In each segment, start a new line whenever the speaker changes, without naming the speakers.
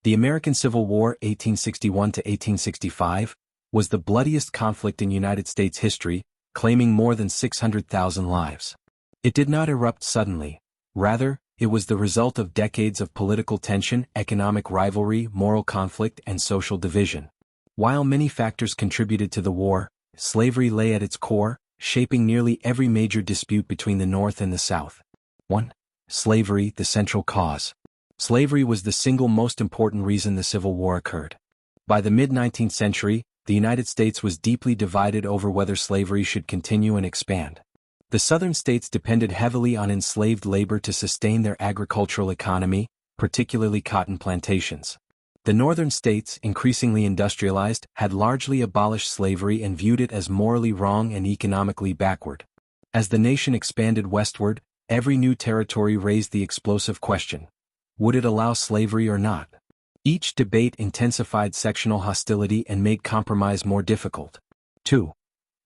The American Civil War 1861 to 1865 was the bloodiest conflict in United States history, claiming more than 600,000 lives. It did not erupt suddenly. Rather, it was the result of decades of political tension, economic rivalry, moral conflict, and social division. While many factors contributed to the war, slavery lay at its core, shaping nearly every major dispute between the North and the South. 1. Slavery, the central cause. Slavery was the single most important reason the Civil War occurred. By the mid-19th century, the United States was deeply divided over whether slavery should continue and expand. The Southern states depended heavily on enslaved labor to sustain their agricultural economy, particularly cotton plantations. The Northern states, increasingly industrialized, had largely abolished slavery and viewed it as morally wrong and economically backward. As the nation expanded westward, every new territory raised the explosive question: would it allow slavery or not? Each debate intensified sectional hostility and made compromise more difficult. 2.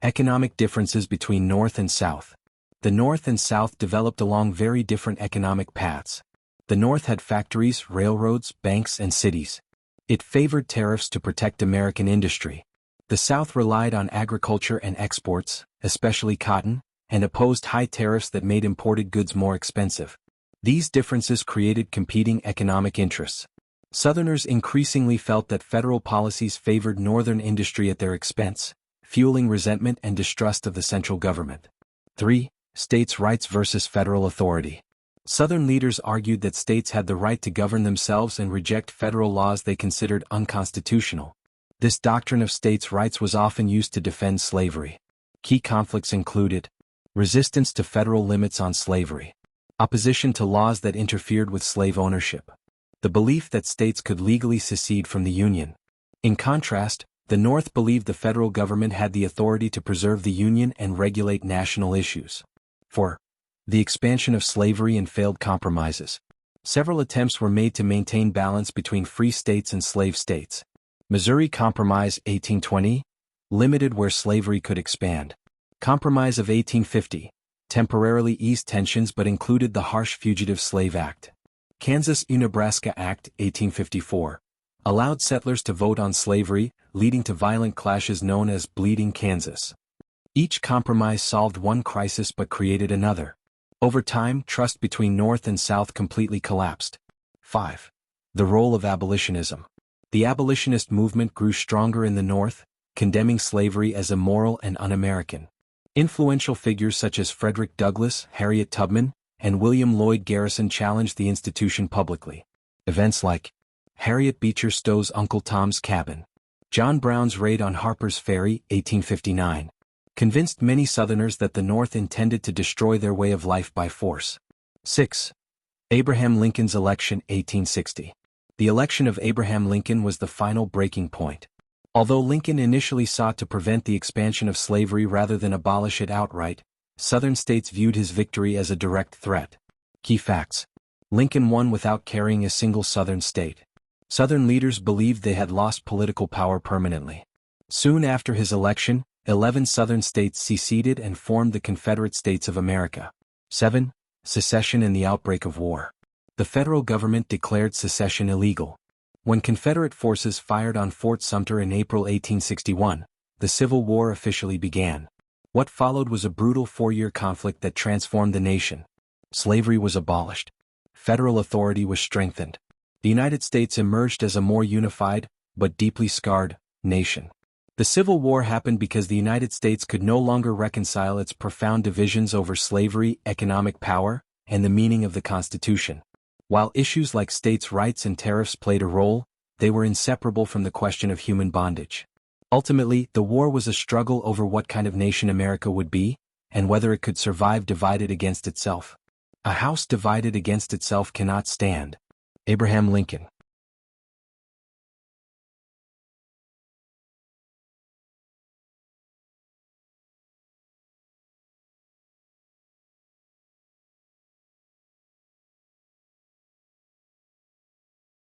Economic differences between North and South. The North and South developed along very different economic paths. The North had factories, railroads, banks, and cities. It favored tariffs to protect American industry. The South relied on agriculture and exports, especially cotton, and opposed high tariffs that made imported goods more expensive. These differences created competing economic interests. Southerners increasingly felt that federal policies favored Northern industry at their expense, fueling resentment and distrust of the central government. 3. States' rights versus federal authority. Southern leaders argued that states had the right to govern themselves and reject federal laws they considered unconstitutional. This doctrine of states' rights was often used to defend slavery. Key conflicts included resistance to federal limits on slavery, opposition to laws that interfered with slave ownership, the belief that states could legally secede from the Union. In contrast, the North believed the federal government had the authority to preserve the Union and regulate national issues. 4. The expansion of slavery and failed compromises. Several attempts were made to maintain balance between free states and slave states. Missouri Compromise 1820 limited where slavery could expand. Compromise of 1850 temporarily eased tensions but included the harsh Fugitive Slave Act. Kansas-Nebraska Act 1854 allowed settlers to vote on slavery, leading to violent clashes known as Bleeding Kansas. Each compromise solved one crisis but created another. Over time, trust between North and South completely collapsed. 5. The role of abolitionism. The abolitionist movement grew stronger in the North, condemning slavery as immoral and un-American. Influential figures such as Frederick Douglass, Harriet Tubman, and William Lloyd Garrison challenged the institution publicly. Events like Harriet Beecher Stowe's Uncle Tom's Cabin, John Brown's raid on Harper's Ferry, 1859, convinced many Southerners that the North intended to destroy their way of life by force. 6. Abraham Lincoln's election 1860. The election of Abraham Lincoln was the final breaking point. Although Lincoln initially sought to prevent the expansion of slavery rather than abolish it outright, Southern states viewed his victory as a direct threat. Key facts. Lincoln won without carrying a single Southern state. Southern leaders believed they had lost political power permanently. Soon after his election, 11 Southern states seceded and formed the Confederate States of America. 7. Secession and the outbreak of war. The federal government declared secession illegal. When Confederate forces fired on Fort Sumter in April 1861, the Civil War officially began. What followed was a brutal 4-year conflict that transformed the nation. Slavery was abolished. Federal authority was strengthened. The United States emerged as a more unified, but deeply scarred, nation. The Civil War happened because the United States could no longer reconcile its profound divisions over slavery, economic power, and the meaning of the Constitution. While issues like states' rights and tariffs played a role, they were inseparable from the question of human bondage. Ultimately, the war was a struggle over what kind of nation America would be, and whether it could survive divided against itself. A house divided against itself cannot stand. Abraham Lincoln.